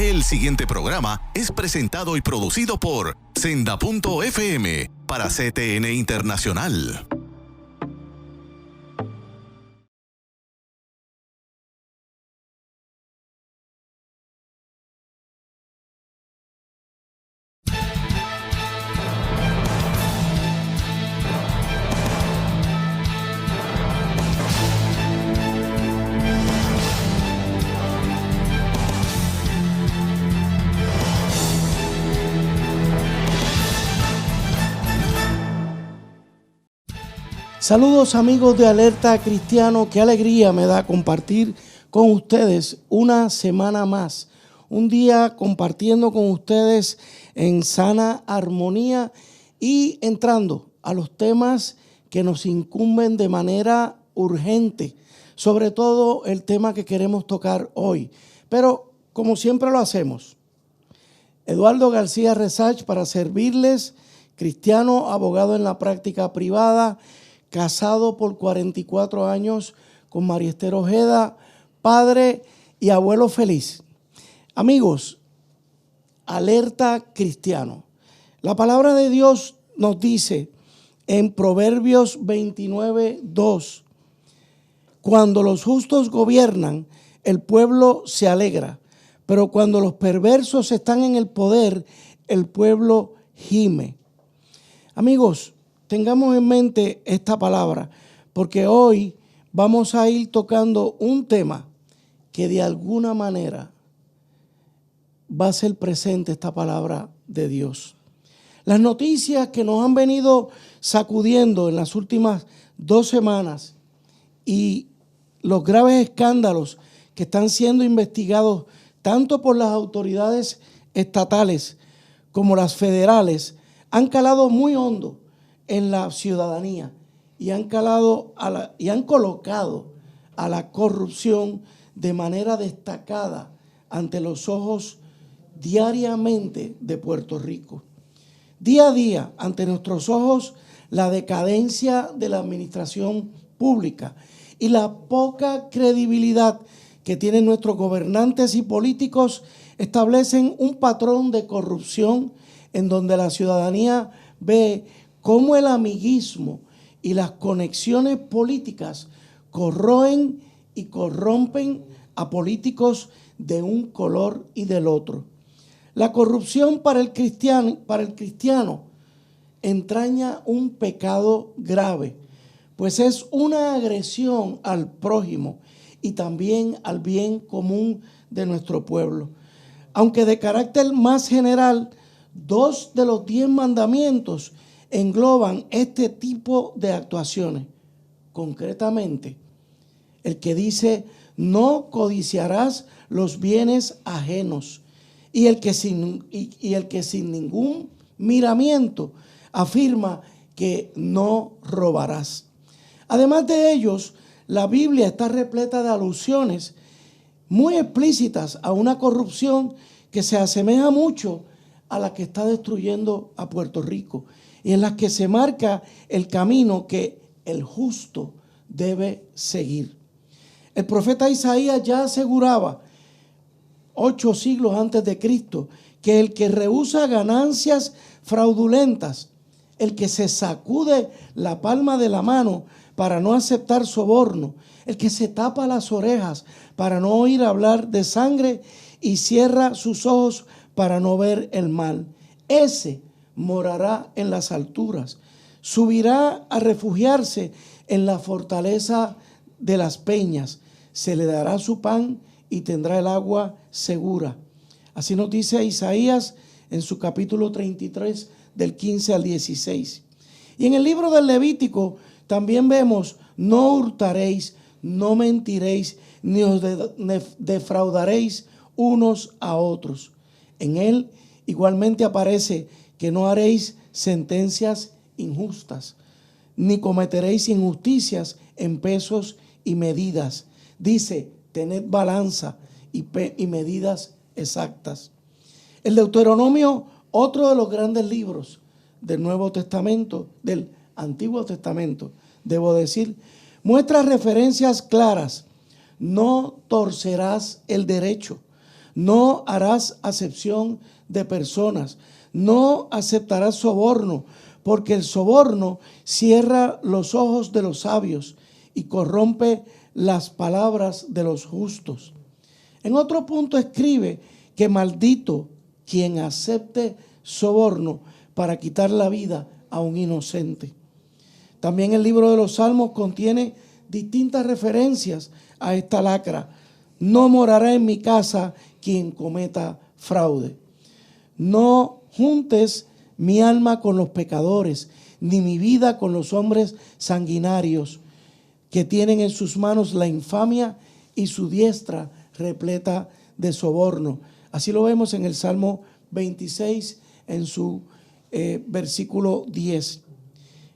El siguiente programa es presentado y producido por Senda.fm para CTN Internacional. Saludos amigos de Alerta Cristiano, qué alegría me da compartir con ustedes una semana más, un día compartiendo con ustedes en sana armonía y entrando a los temas que nos incumben de manera urgente, sobre todo el tema que queremos tocar hoy. Pero como siempre lo hacemos, Eduardo García Resach para servirles, cristiano, abogado en la práctica privada, casado por 44 años con María Esther Ojeda, padre y abuelo feliz. Amigos, Alerta Cristiano. La palabra de Dios nos dice en Proverbios 29:2, cuando los justos gobiernan, el pueblo se alegra, pero cuando los perversos están en el poder, el pueblo gime. Amigos, tengamos en mente esta palabra, porque hoy vamos a ir tocando un tema que de alguna manera va a ser presente esta palabra de Dios. Las noticias que nos han venido sacudiendo en las últimas 2 semanas y los graves escándalos que están siendo investigados tanto por las autoridades estatales como las federales han calado muy hondo en la ciudadanía y han colocado a la corrupción de manera destacada ante los ojos diariamente de Puerto Rico. Día a día, ante nuestros ojos, la decadencia de la administración pública y la poca credibilidad que tienen nuestros gobernantes y políticos establecen un patrón de corrupción en donde la ciudadanía ve cómo el amiguismo y las conexiones políticas corroen y corrompen a políticos de un color y del otro. La corrupción para el cristiano entraña un pecado grave, pues es una agresión al prójimo y también al bien común de nuestro pueblo. Aunque de carácter más general, 2 de los 10 mandamientos engloban este tipo de actuaciones. Concretamente, el que dice, no codiciarás los bienes ajenos, y el que sin ningún miramiento afirma que no robarás. Además de ellos, la Biblia está repleta de alusiones muy explícitas a una corrupción que se asemeja mucho a la que está destruyendo a Puerto Rico y en las que se marca el camino que el justo debe seguir. El profeta Isaías ya aseguraba 8 siglos antes de Cristo que el que rehúsa ganancias fraudulentas, el que se sacude la palma de la mano para no aceptar soborno, el que se tapa las orejas para no oír hablar de sangre y cierra sus ojos para no ver el mal, ese morará en las alturas, subirá a refugiarse en la fortaleza de las peñas, se le dará su pan y tendrá el agua segura. Así nos dice Isaías en su capítulo 33 del 15 al 16. Y en el libro del Levítico también vemos, no hurtaréis, no mentiréis, ni os defraudaréis unos a otros. En él igualmente aparece que no haréis sentencias injustas, ni cometeréis injusticias en pesos y medidas. Dice, tened balanza y medidas exactas. El Deuteronomio, otro de los grandes libros del Nuevo Testamento, del Antiguo Testamento, debo decir, muestra referencias claras. No torcerás el derecho, No harás acepción de personas. No aceptarás soborno, porque el soborno cierra los ojos de los sabios y corrompe las palabras de los justos. En otro punto escribe que maldito quien acepte soborno para quitar la vida a un inocente. También el libro de los Salmos contiene distintas referencias a esta lacra. No morará en mi casa quien cometa fraude. No juntes mi alma con los pecadores, ni mi vida con los hombres sanguinarios, que tienen en sus manos la infamia y su diestra repleta de soborno. Así lo vemos en el Salmo 26, en su versículo 10.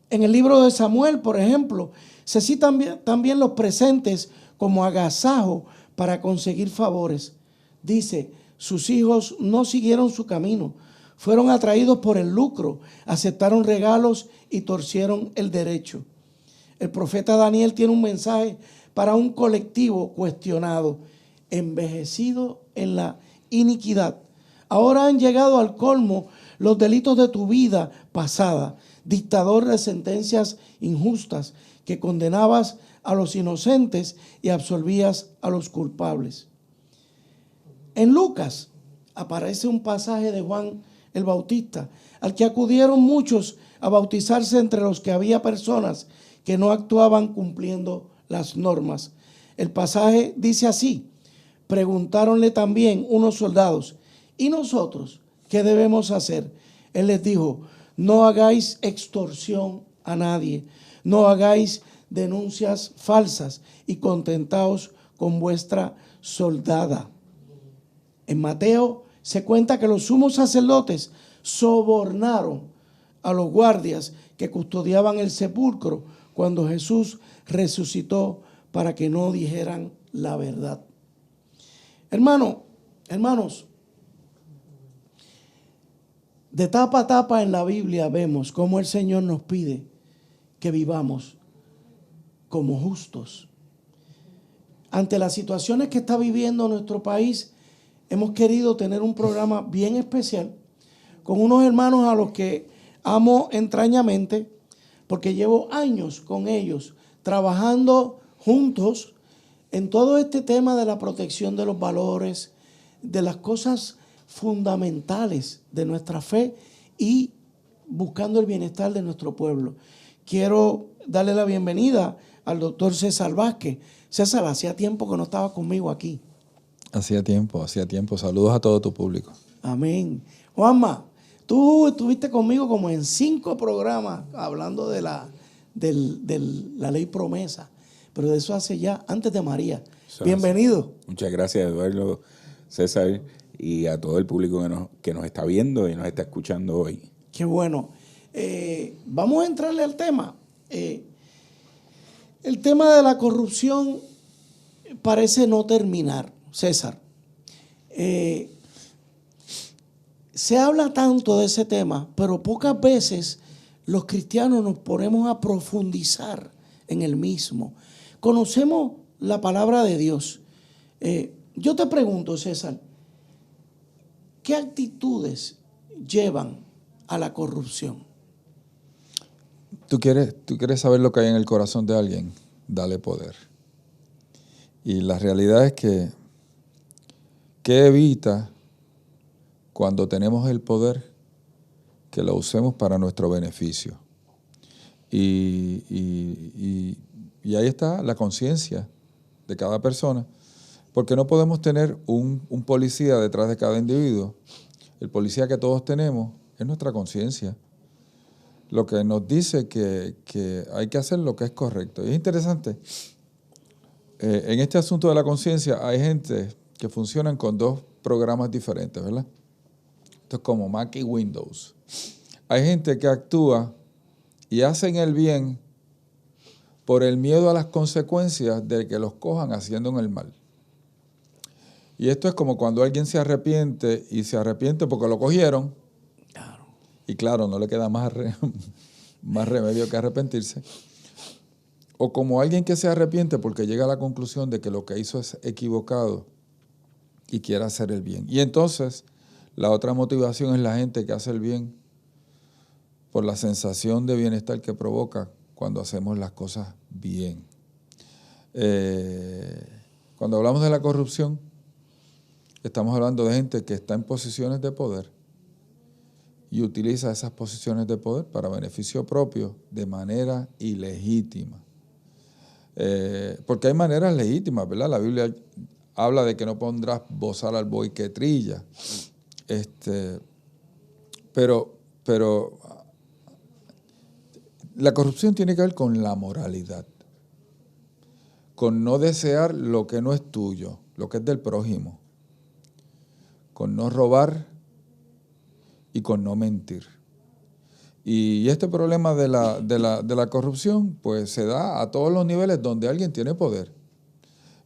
En el libro de Samuel, por ejemplo, se citan también los presentes como agasajo para conseguir favores. Dice, sus hijos no siguieron su camino, fueron atraídos por el lucro, aceptaron regalos y torcieron el derecho. El profeta Daniel tiene un mensaje para un colectivo cuestionado, envejecido en la iniquidad. Ahora han llegado al colmo los delitos de tu vida pasada, dictador de sentencias injustas, que condenabas a los inocentes y absolvías a los culpables. En Lucas aparece un pasaje de Juan el Bautista, al que acudieron muchos a bautizarse, entre los que había personas que no actuaban cumpliendo las normas. El pasaje dice así: preguntáronle también unos soldados, ¿y nosotros qué debemos hacer? Él les dijo, no hagáis extorsión a nadie, no hagáis denuncias falsas y contentaos con vuestra soldada. En Mateo se cuenta que los sumos sacerdotes sobornaron a los guardias que custodiaban el sepulcro cuando Jesús resucitó para que no dijeran la verdad. Hermanos, de tapa a tapa en la Biblia vemos cómo el Señor nos pide que vivamos como justos. Ante las situaciones que está viviendo nuestro país, hemos querido tener un programa bien especial con unos hermanos a los que amo entrañamente, porque llevo años con ellos trabajando juntos en todo este tema de la protección de los valores, de las cosas fundamentales de nuestra fe y buscando el bienestar de nuestro pueblo. Quiero darle la bienvenida al doctor César Vázquez. César, hacía tiempo que no estaba conmigo aquí. Hacía tiempo. Saludos a todo tu público. Amén. Juanma, tú estuviste conmigo como en 5 programas hablando de la ley promesa, pero de eso hace ya antes de María. Bienvenido. Muchas gracias, Eduardo, César, y a todo el público que nos está viendo y nos está escuchando hoy. Qué bueno. Vamos a entrarle al tema. El tema de la corrupción parece no terminar, César. Se habla tanto de ese tema, pero pocas veces los cristianos nos ponemos a profundizar en el mismo. Conocemos la palabra de Dios. Yo te pregunto, César, ¿qué actitudes llevan a la corrupción? ¿Tú quieres saber lo que hay en el corazón de alguien? Dale poder. Y la realidad es que, ¿qué evita cuando tenemos el poder? Que lo usemos para nuestro beneficio. Y ahí está la conciencia de cada persona, porque no podemos tener un policía detrás de cada individuo. El policía que todos tenemos es nuestra conciencia, lo que nos dice que hay que hacer lo que es correcto. Y es interesante, en este asunto de la conciencia hay gente que funcionan con 2 programas diferentes, ¿verdad? Esto es como Mac y Windows. Hay gente que actúa y hacen el bien por el miedo a las consecuencias de que los cojan haciendo el mal. Y esto es como cuando alguien se arrepiente y se arrepiente porque lo cogieron. Claro. Y claro, no le queda más remedio que arrepentirse. O como alguien que se arrepiente porque llega a la conclusión de que lo que hizo es equivocado y quiere hacer el bien. Y entonces, la otra motivación es la gente que hace el bien por la sensación de bienestar que provoca cuando hacemos las cosas bien. Cuando hablamos de la corrupción, estamos hablando de gente que está en posiciones de poder y utiliza esas posiciones de poder para beneficio propio de manera ilegítima. Porque hay maneras legítimas, ¿verdad? La Biblia habla de que no pondrás bozal al buey que trilla. Pero la corrupción tiene que ver con la moralidad, con no desear lo que no es tuyo, lo que es del prójimo, con no robar y con no mentir. Y este problema de la corrupción pues se da a todos los niveles donde alguien tiene poder.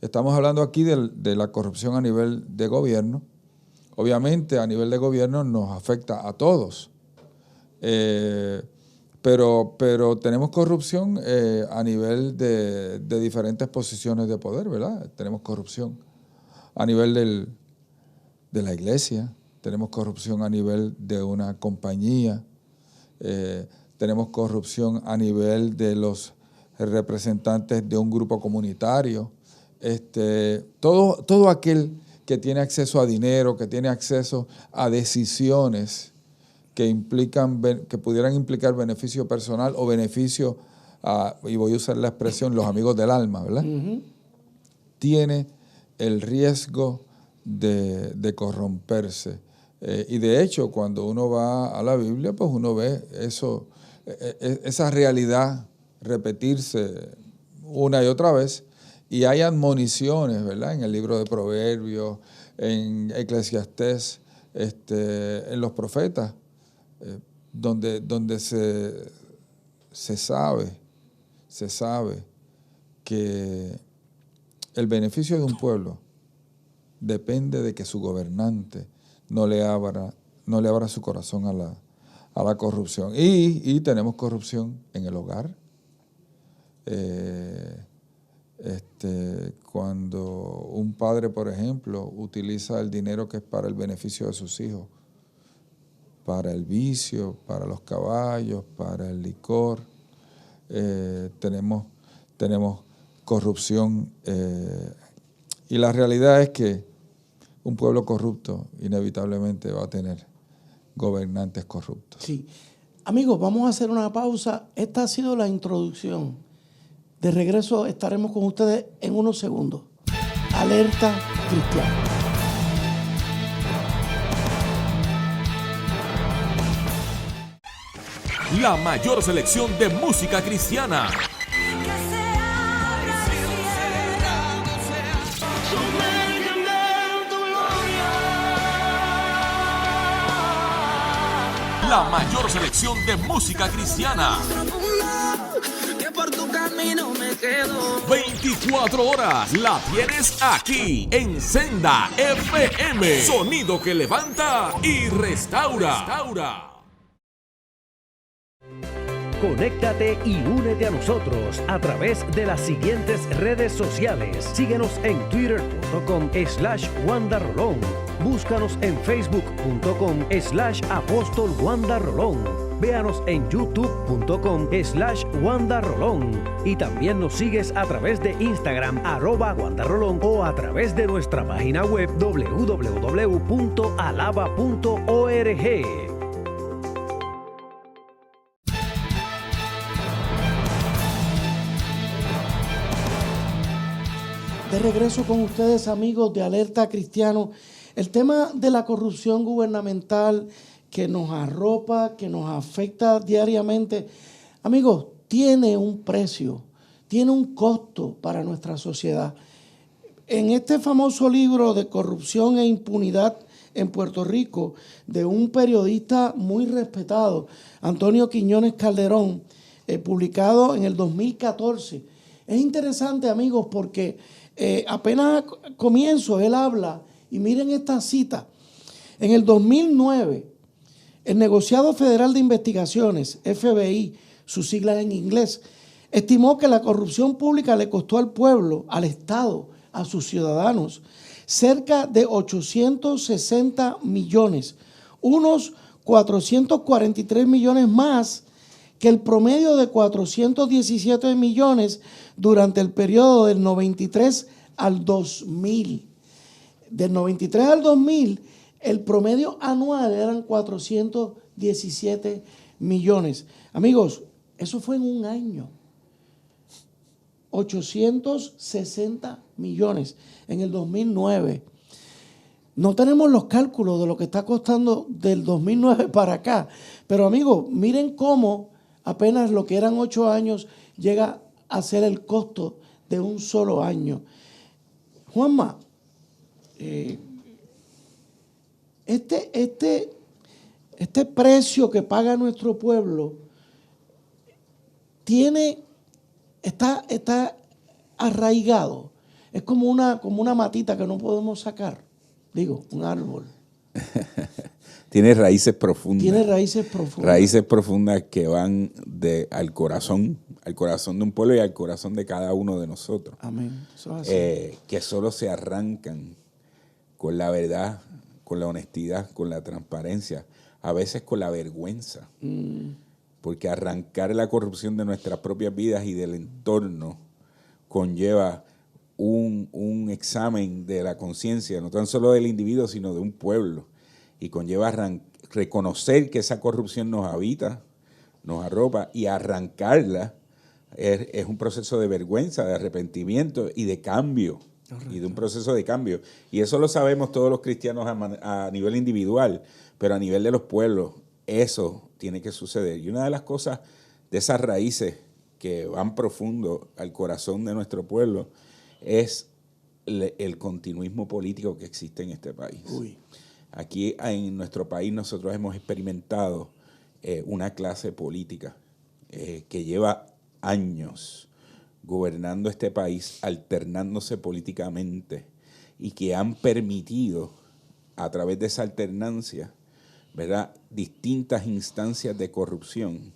Estamos hablando aquí de la corrupción a nivel de gobierno. Obviamente a nivel de gobierno nos afecta a todos. Pero tenemos corrupción a nivel de diferentes posiciones de poder, ¿verdad? Tenemos corrupción a nivel de la iglesia, tenemos corrupción a nivel de una compañía, tenemos corrupción a nivel de los representantes de un grupo comunitario. Todo aquel que tiene acceso a dinero, que tiene acceso a decisiones que pudieran implicar beneficio personal o beneficio, y voy a usar la expresión, los amigos del alma, ¿verdad? Uh-huh. Tiene el riesgo de corromperse. Y de hecho, cuando uno va a la Biblia, pues uno ve esa realidad repetirse una y otra vez, y hay admoniciones, ¿verdad? En el libro de Proverbios, en Eclesiastés, en los profetas, donde se sabe que el beneficio de un pueblo depende de que su gobernante no le abra su corazón a la corrupción. Y tenemos corrupción en el hogar. Cuando un padre, por ejemplo, utiliza el dinero que es para el beneficio de sus hijos, para el vicio, para los caballos, para el licor, tenemos corrupción. Y la realidad es que un pueblo corrupto inevitablemente va a tener gobernantes corruptos. Sí. Amigos, vamos a hacer una pausa. Esta ha sido la introducción. De regreso estaremos con ustedes en unos segundos. Alerta Cristiana. La mayor selección de música cristiana. La mayor selección de música cristiana. 24 horas la tienes aquí en Senda FM. Sonido que levanta y restaura. Conéctate y únete a nosotros a través de las siguientes redes sociales. Síguenos en twitter.com/WandaRolón. Búscanos en facebook.com/Apóstol Wanda Rolón. Véanos en youtube.com/Wanda Rolón. Y también nos sigues a través de Instagram @Wanda Rolón o a través de nuestra página web www.alaba.org. De regreso con ustedes, amigos de Alerta Cristiano. El tema de la corrupción gubernamental que nos arropa, que nos afecta diariamente, amigos, tiene un precio, tiene un costo para nuestra sociedad. En este famoso libro de Corrupción e Impunidad en Puerto Rico, de un periodista muy respetado, Antonio Quiñones Calderón, publicado en el 2014. Es interesante, amigos, porque apenas comienzo, él habla, y miren esta cita. En el 2009, el Negociado Federal de Investigaciones, FBI, sus siglas en inglés, estimó que la corrupción pública le costó al pueblo, al Estado, a sus ciudadanos, cerca de 860 millones, unos 443 millones más que el promedio de 417 millones durante el periodo del 93 al 2000. Del 93 al 2000, el promedio anual eran 417 millones. Amigos, eso fue en un año. 860 millones en el 2009. No tenemos los cálculos de lo que está costando del 2009 para acá. Pero amigos, miren cómo apenas lo que eran 8 años llega a ser el costo de un solo año. Juanma, este precio que paga nuestro pueblo está arraigado. Es como una matita que no podemos sacar. Digo, un árbol. Tiene raíces profundas. Tiene raíces profundas. Raíces profundas que van al corazón de un pueblo y al corazón de cada uno de nosotros. Amén. Eso es así. Que solo se arrancan con la verdad, con la honestidad, con la transparencia, a veces con la vergüenza. Porque arrancar la corrupción de nuestras propias vidas y del entorno conlleva un examen de la conciencia, no tan solo del individuo, sino de un pueblo. Y conlleva reconocer que esa corrupción nos habita, nos arropa, y arrancarla es un proceso de vergüenza, de arrepentimiento y de cambio. Correcto. Y de un proceso de cambio. Y eso lo sabemos todos los cristianos a nivel individual, pero a nivel de los pueblos, eso tiene que suceder. Y una de las cosas de esas raíces que van profundo al corazón de nuestro pueblo es el continuismo político que existe en este país. Aquí en nuestro país nosotros hemos experimentado una clase política que lleva años gobernando este país, alternándose políticamente, y que han permitido a través de esa alternancia, ¿verdad?, distintas instancias de corrupción,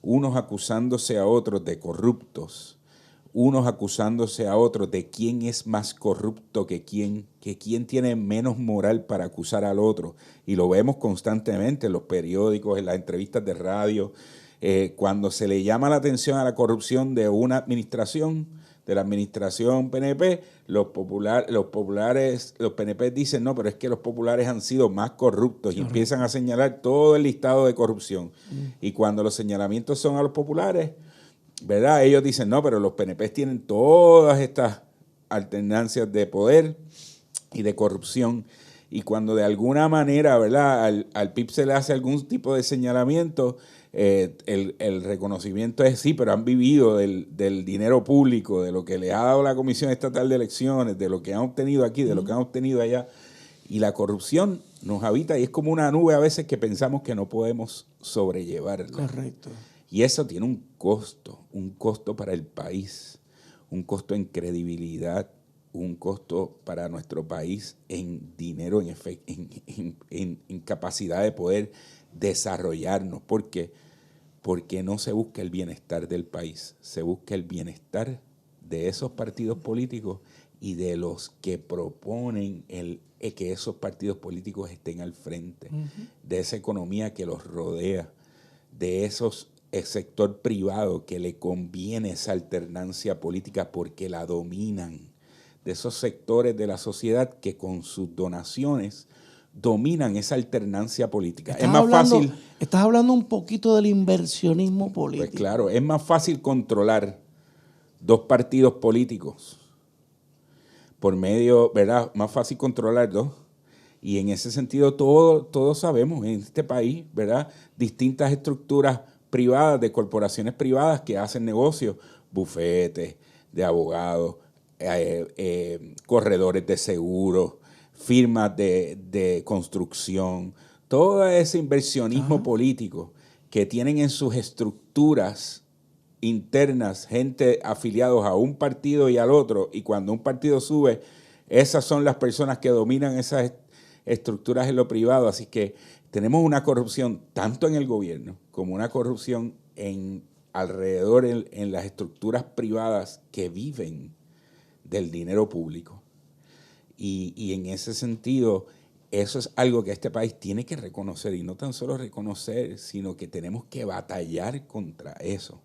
unos acusándose a otros de corruptos, unos acusándose a otros de quién es más corrupto que quién tiene menos moral para acusar al otro. Y lo vemos constantemente en los periódicos, en las entrevistas de radio. Cuando se le llama la atención a la corrupción de una administración, de la administración PNP, los PNP dicen, no, pero es que los populares han sido más corruptos. Y empiezan a señalar todo el listado de corrupción. Y cuando los señalamientos son a los populares, ¿verdad?, ellos dicen, no, pero los PNP tienen todas estas alternancias de poder y de corrupción. Y cuando de alguna manera, ¿verdad?, al PIB se le hace algún tipo de señalamiento, el reconocimiento es sí, pero han vivido del dinero público, de lo que le ha dado la Comisión Estatal de Elecciones, de lo que han obtenido aquí, de lo que han obtenido allá. Y la corrupción nos habita y es como una nube a veces que pensamos que no podemos sobrellevarla. Correcto. Y eso tiene un costo para el país, un costo en credibilidad, un costo para nuestro país en dinero, en capacidad de poder desarrollarnos. ¿Por qué? Porque no se busca el bienestar del país, se busca el bienestar de esos partidos políticos y de los que proponen que esos partidos políticos estén al frente, de esa economía que los rodea, de el sector privado que le conviene esa alternancia política porque la dominan, de esos sectores de la sociedad que con sus donaciones dominan esa alternancia política. Estás hablando un poquito del inversionismo político. Pues claro, es más fácil controlar dos partidos políticos por medio, ¿verdad? Más fácil controlar dos. Y en ese sentido todos sabemos en este país, ¿verdad?, distintas estructuras privadas, de corporaciones privadas que hacen negocios, bufetes de abogados, corredores de seguros, firmas de construcción, todo ese inversionismo político que tienen en sus estructuras internas gente afiliados a un partido y al otro, y cuando un partido sube, esas son las personas que dominan esas estructuras en lo privado. Así que tenemos una corrupción tanto en el gobierno como una corrupción alrededor en las estructuras privadas que viven del dinero público. Y en ese sentido, eso es algo que este país tiene que reconocer, y no tan solo reconocer, sino que tenemos que batallar contra eso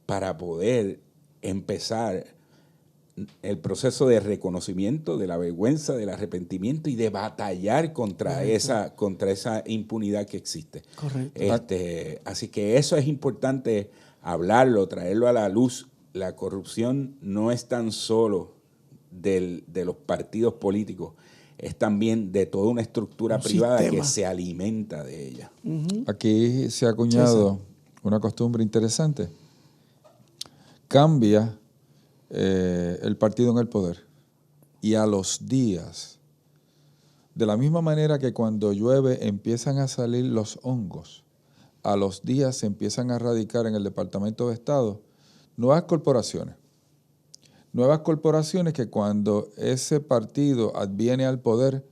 para poder empezar el proceso de reconocimiento de la vergüenza, del arrepentimiento y de batallar contra esa impunidad que existe. Correcto. Así que eso es importante hablarlo, traerlo a la luz. La corrupción no es tan solo de los partidos políticos, es también de toda una estructura privada sistema que se alimenta de ella. Aquí se ha acuñado una costumbre interesante. Cambia el partido en el poder y a los días, de la misma manera que cuando llueve empiezan a salir los hongos, a los días se empiezan a radicar en el Departamento de Estado nuevas corporaciones que cuando ese partido adviene al poder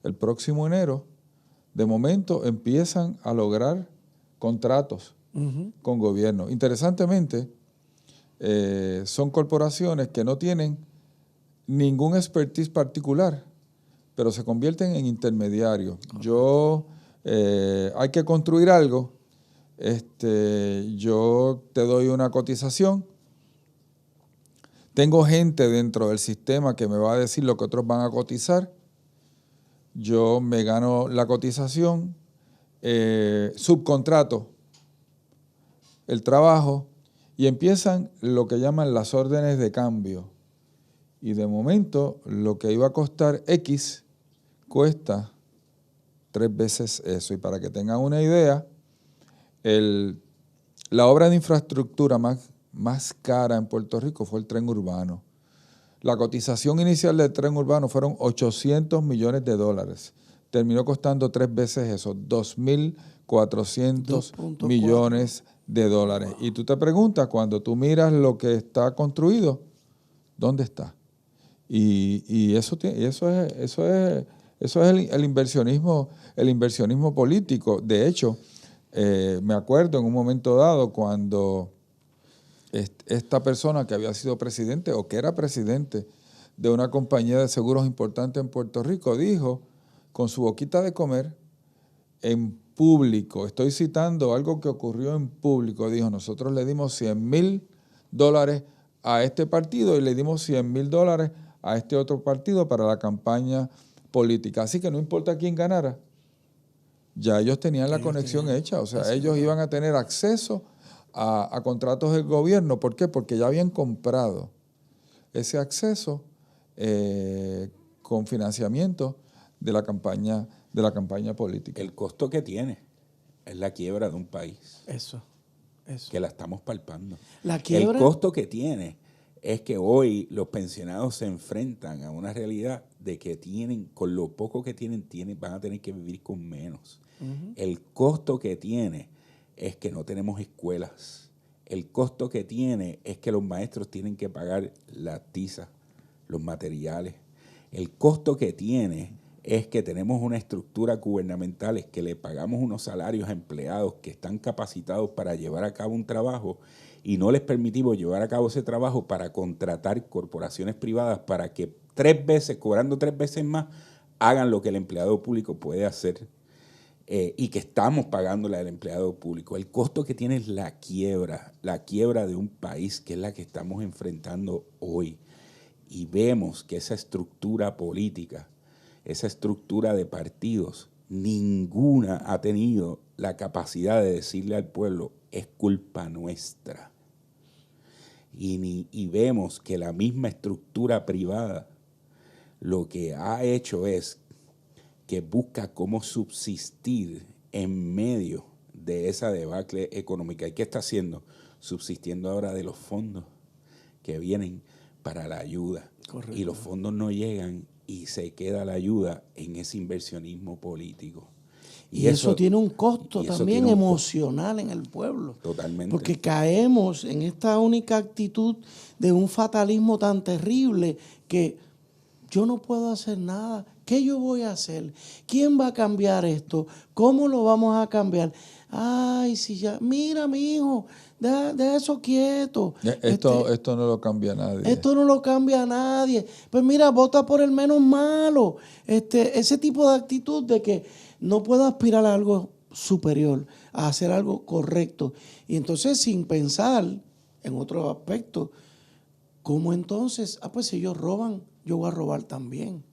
el próximo enero, de momento empiezan a lograr contratos con gobierno. Interesantemente, son corporaciones que no tienen ningún expertise particular, pero se convierten en intermediarios. Hay que construir algo, yo te doy una cotización, tengo gente dentro del sistema que me va a decir lo que otros van a cotizar, yo me gano la cotización, subcontrato el trabajo, y empiezan lo que llaman las órdenes de cambio. Y de momento, lo que iba a costar X, cuesta 3 veces eso. Y para que tengan una idea, la obra de infraestructura más cara en Puerto Rico fue el tren urbano. La cotización inicial del tren urbano fueron $800 millones. Terminó costando 3 veces eso, 2.400 millones. Y tú te preguntas, cuando tú miras lo que está construido, ¿dónde está? Y eso es el inversionismo político. De hecho, me acuerdo en un momento dado cuando esta persona que había sido presidente o que era presidente de una compañía de seguros importante en Puerto Rico dijo, con su boquita de comer, en público, estoy citando algo que ocurrió en público, dijo, nosotros le dimos $100,000 a este partido y le dimos $100,000 a este otro partido para la campaña política. Así que no importa quién ganara, ya ellos tenían la conexión hecha, o sea, ellos iban a tener acceso a contratos del gobierno. ¿Por qué? Porque ya habían comprado ese acceso con financiamiento de la campaña política. El costo que tiene es la quiebra de un país. Eso. Que la estamos palpando. La quiebra. El costo que tiene es que hoy los pensionados se enfrentan a una realidad de que con lo poco que tienen, van a tener que vivir con menos. El costo que tiene es que no tenemos escuelas. El costo que tiene es que los maestros tienen que pagar las tizas, los materiales. El costo que tiene es que tenemos una estructura gubernamental que le pagamos unos salarios a empleados que están capacitados para llevar a cabo un trabajo y no les permitimos llevar a cabo ese trabajo para contratar corporaciones privadas para que cobrando 3 veces más, hagan lo que el empleado público puede hacer y que estamos pagándole al empleado público. El costo que tiene es la quiebra de un país que es la que estamos enfrentando hoy. Y vemos que esa estructura política, esa estructura de partidos, ninguna ha tenido la capacidad de decirle al pueblo, es culpa nuestra. Y vemos que la misma estructura privada lo que ha hecho es que busca cómo subsistir en medio de esa debacle económica. ¿Y qué está haciendo? Subsistiendo ahora de los fondos que vienen para la ayuda. Correcto. Y los fondos no llegan y se queda la ayuda en ese inversionismo político. Y eso tiene un costo también emocional en el pueblo. Totalmente. Porque caemos en esta única actitud de un fatalismo tan terrible que yo no puedo hacer nada, ¿Qué yo voy a hacer? ¿Quién va a cambiar esto? ¿Cómo lo vamos a cambiar? Ay, si ya, mira, mi hijo, deja eso quieto. Esto no lo cambia nadie. Esto no lo cambia a nadie. Pues mira, vota por el menos malo. Ese tipo de actitud de que no puedo aspirar a algo superior, a hacer algo correcto. Y entonces, sin pensar en otros aspectos, ¿cómo entonces? Pues si ellos roban, yo voy a robar también.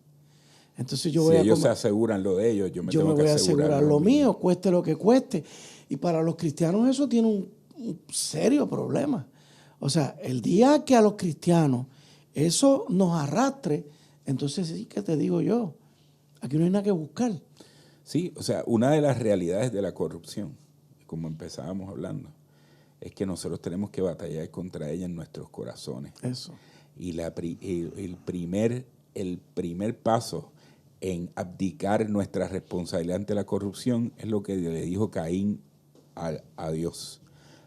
Entonces yo voy si ellos se aseguran lo de ellos, yo me tengo que voy a asegurar lo mío, cueste lo que cueste. Y para los cristianos eso tiene un serio problema. O sea, el día que a los cristianos eso nos arrastre, entonces sí que te digo yo, aquí no hay nada que buscar. Sí, o sea, una de las realidades de la corrupción, como empezábamos hablando, es que nosotros tenemos que batallar contra ella en nuestros corazones. Eso. Y el primer paso en abdicar nuestra responsabilidad ante la corrupción es lo que le dijo Caín a Dios.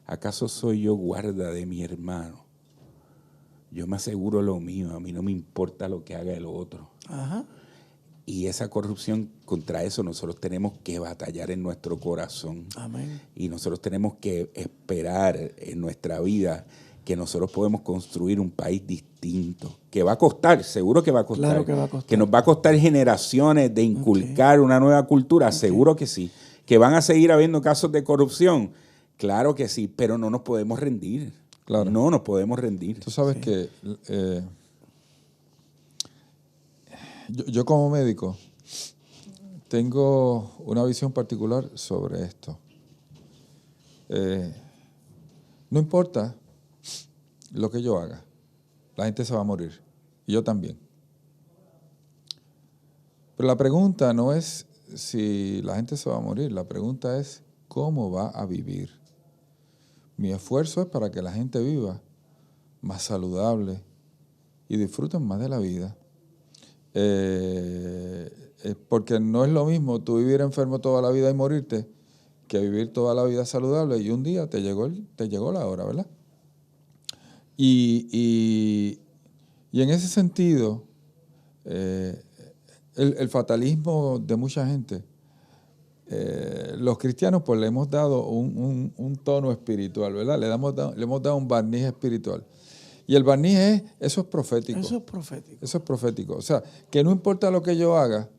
¿Acaso soy yo guarda de mi hermano? Yo me aseguro lo mío, a mí no me importa lo que haga el otro. Ajá. Y esa corrupción, contra eso nosotros tenemos que batallar en nuestro corazón. Amén. Y nosotros tenemos que esperar en nuestra vida que nosotros podemos construir un país distinto, que va a costar, seguro que va a costar. Claro que va a costar. Que nos va a costar generaciones de inculcar una nueva cultura, seguro que sí. Que van a seguir habiendo casos de corrupción, claro que sí, pero no nos podemos rendir. Claro. No nos podemos rendir. Tú sabes que yo como médico tengo una visión particular sobre esto. No importa lo que yo haga, la gente se va a morir, y yo también. Pero la pregunta no es si la gente se va a morir, la pregunta es cómo va a vivir. Mi esfuerzo es para que la gente viva más saludable y disfruten más de la vida. Porque no es lo mismo tú vivir enfermo toda la vida y morirte que vivir toda la vida saludable y un día te llegó la hora, ¿verdad? Y en ese sentido, el fatalismo de mucha gente, los cristianos pues le hemos dado un tono espiritual, ¿verdad? Le hemos dado un barniz espiritual. Y el barniz eso es profético. Eso es profético. Eso es profético. O sea, que no importa lo que yo haga,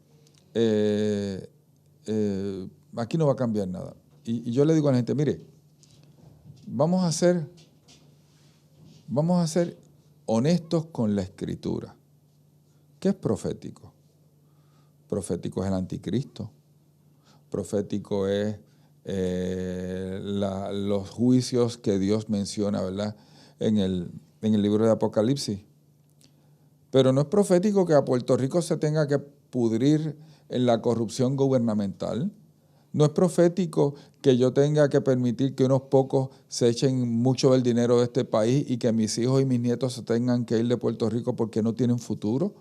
aquí no va a cambiar nada. Y yo le digo a la gente, mire, vamos a ser honestos con la Escritura. ¿Qué es profético? Profético es el anticristo. Profético es los juicios que Dios menciona, ¿verdad? En el libro de Apocalipsis. Pero no es profético que a Puerto Rico se tenga que pudrir en la corrupción gubernamental. No es profético que yo tenga que permitir que unos pocos se echen mucho del dinero de este país y que mis hijos y mis nietos se tengan que ir de Puerto Rico porque no tienen futuro.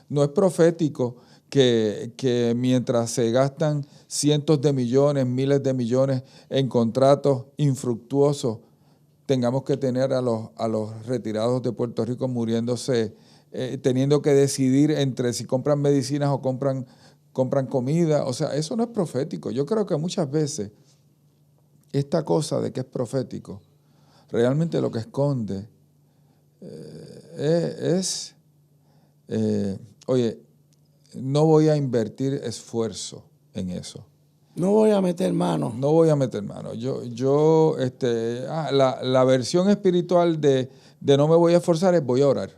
No es profético que mientras se gastan cientos de millones, miles de millones en contratos infructuosos, tengamos que tener a los retirados de Puerto Rico muriéndose, teniendo que decidir entre si compran medicinas o compran comida. O sea, eso no es profético. Yo creo que muchas veces esta cosa de que es profético, realmente lo que esconde oye, no voy a invertir esfuerzo en eso. No voy a meter mano. No voy a meter mano. La versión espiritual de no me voy a esforzar es voy a orar.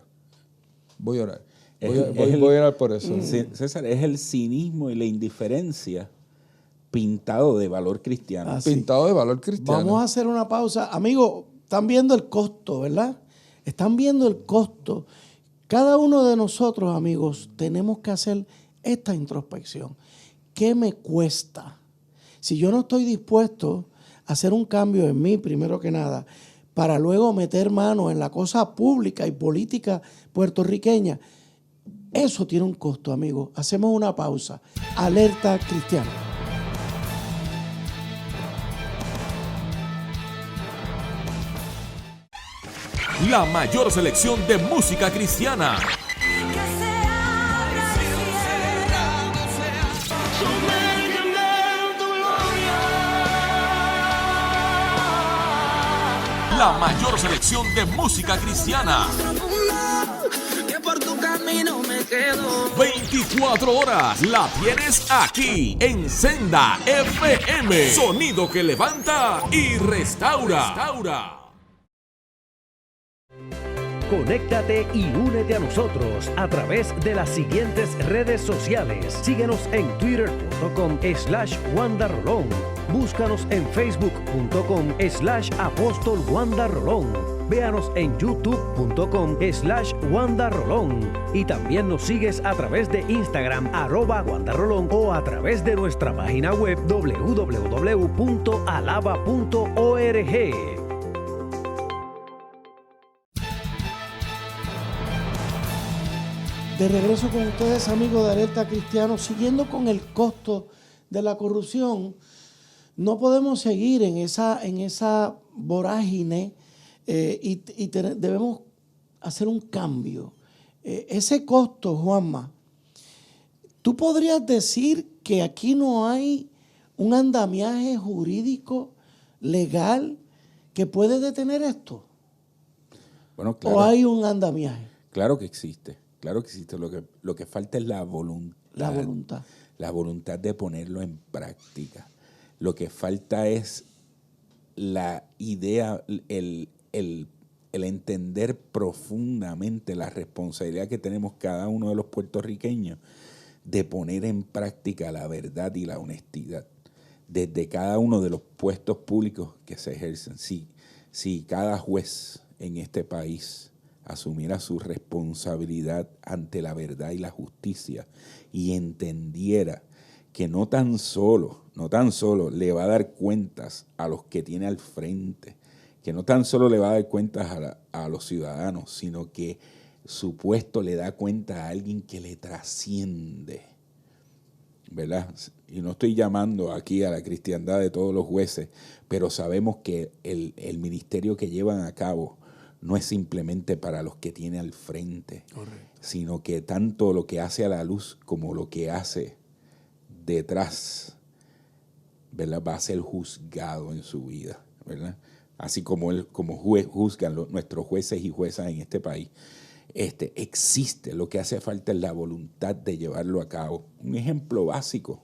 Voy a orar. Voy a orar por eso. César, es el cinismo y la indiferencia pintado de valor cristiano. Pintado de valor cristiano. Vamos a hacer una pausa. Amigos, están viendo el costo, ¿verdad? Están viendo el costo. Cada uno de nosotros, amigos, tenemos que hacer esta introspección. ¿Qué me cuesta? Si yo no estoy dispuesto a hacer un cambio en mí, primero que nada, para luego meter mano en la cosa pública y política puertorriqueña, eso tiene un costo, amigos. Hacemos una pausa. Alerta Cristiana. La mayor selección de música cristiana. Que se abra el cielo. La mayor selección de música cristiana. Que por tu camino me quedo. 24 horas la tienes aquí en Senda FM. Sonido que levanta y restaura. Conéctate y únete a nosotros a través de las siguientes redes sociales. Síguenos en twitter.com/WandaRolón. Búscanos en facebook.com/Apóstol Wanda Rolón. Véanos en youtube.com/WandaRolón. Y también nos sigues a través de Instagram @WandaRolón o a través de nuestra página web www.alaba.org. De regreso con ustedes, amigos de Alerta Cristiano, siguiendo con el costo de la corrupción. No podemos seguir en esa vorágine debemos hacer un cambio. Ese costo, Juanma, ¿tú podrías decir que aquí no hay un andamiaje jurídico, legal, que puede detener esto? Bueno, claro. ¿O hay un andamiaje? Claro que existe. Claro que existe. Lo que falta es la voluntad. La voluntad. La voluntad de ponerlo en práctica. Lo que falta es la idea, el entender profundamente la responsabilidad que tenemos cada uno de los puertorriqueños de poner en práctica la verdad y la honestidad desde cada uno de los puestos públicos que se ejercen. Si cada juez en este país asumiera su responsabilidad ante la verdad y la justicia y entendiera que no tan solo le va a dar cuentas a los que tiene al frente, que no tan solo le va a dar cuentas a los ciudadanos, sino que su puesto le da cuenta a alguien que le trasciende, ¿verdad? Y no estoy llamando aquí a la cristiandad de todos los jueces, pero sabemos que el ministerio que llevan a cabo no es simplemente para los que tiene al frente, correcto, sino que tanto lo que hace a la luz como lo que hace detrás, ¿verdad?, va a ser juzgado en su vida, ¿verdad? Así como juzgan nuestros jueces y juezas en este país. Existe, lo que hace falta es la voluntad de llevarlo a cabo. Un ejemplo básico: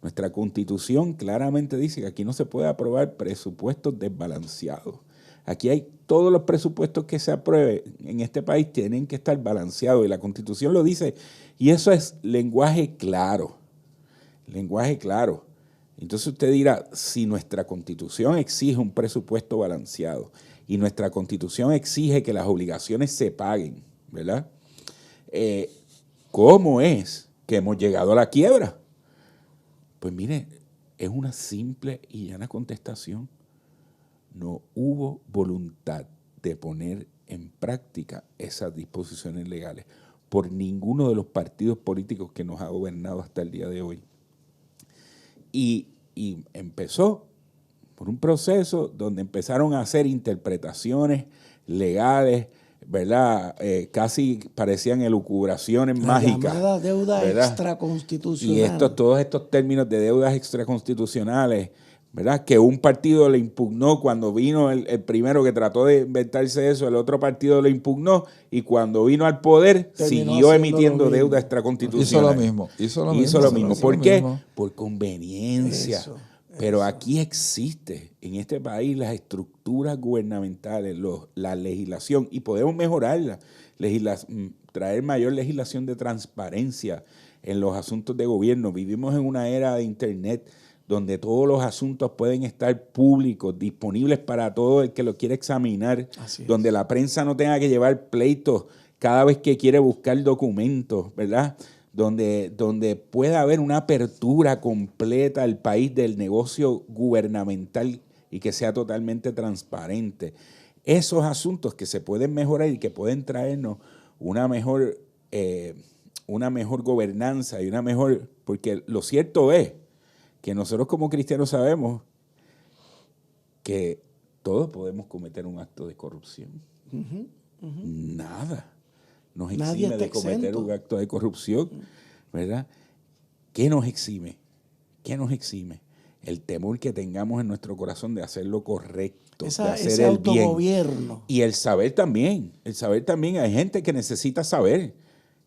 nuestra Constitución claramente dice que aquí no se puede aprobar presupuestos desbalanceados. Aquí hay todos los presupuestos que se aprueben en este país tienen que estar balanceados, y la Constitución lo dice, y eso es lenguaje claro. Lenguaje claro. Entonces usted dirá, si nuestra Constitución exige un presupuesto balanceado y nuestra Constitución exige que las obligaciones se paguen, ¿verdad? ¿Cómo es que hemos llegado a la quiebra? Pues mire, es una simple y llana contestación. No hubo voluntad de poner en práctica esas disposiciones legales por ninguno de los partidos políticos que nos ha gobernado hasta el día de hoy. Y empezó por un proceso donde empezaron a hacer interpretaciones legales, ¿verdad? Casi parecían elucubraciones mágicas. La llamada deuda, ¿verdad?, extraconstitucional. Y todos estos términos de deudas extraconstitucionales, ¿verdad?, que un partido le impugnó cuando vino el primero que trató de inventarse eso, el otro partido lo impugnó, y cuando vino al poder siguió emitiendo deuda extraconstitucional. Hizo lo mismo. ¿Por qué? Por conveniencia. Pero aquí existe en este país las estructuras gubernamentales, la legislación, y podemos mejorarla, traer mayor legislación de transparencia en los asuntos de gobierno. Vivimos en una era de Internet donde todos los asuntos pueden estar públicos, disponibles para todo el que lo quiera examinar, donde la prensa no tenga que llevar pleitos cada vez que quiere buscar documentos, ¿verdad? Donde pueda haber una apertura completa al país del negocio gubernamental y que sea totalmente transparente. Esos asuntos que se pueden mejorar y que pueden traernos una mejor gobernanza y porque lo cierto es que nosotros como cristianos sabemos que todos podemos cometer un acto de corrupción. Nada nos exime de cometer un acto de corrupción, ¿verdad? ¿Qué nos exime? el temor que tengamos en nuestro corazón de hacer lo correcto, de ese hacer el bien. autogobierno. Y el saber también, hay gente que necesita saber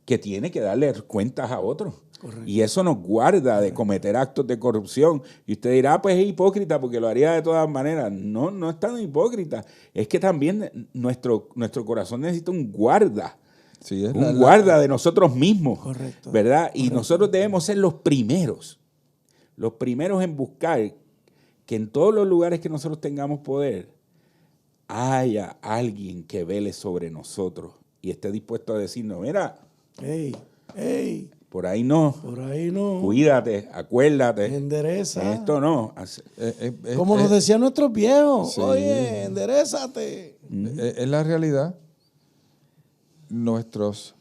que tiene que darle cuentas a otros. Correcto. Y eso nos guarda de cometer actos de corrupción. Y usted dirá, pues es hipócrita porque lo haría de todas maneras. No, no es tan hipócrita. Es que también nuestro corazón necesita un guarda. Sí, es un guarda de nosotros mismos. Correcto. ¿Verdad? Correcto. Y nosotros debemos ser los primeros en buscar que en todos los lugares que nosotros tengamos poder haya alguien que vele sobre nosotros y esté dispuesto a decirnos, mira, por ahí no, cuídate, acuérdate, endereza. Esto no. Como nos decían nuestros viejos, sí. Oye, enderezate. Es la realidad. Nuestros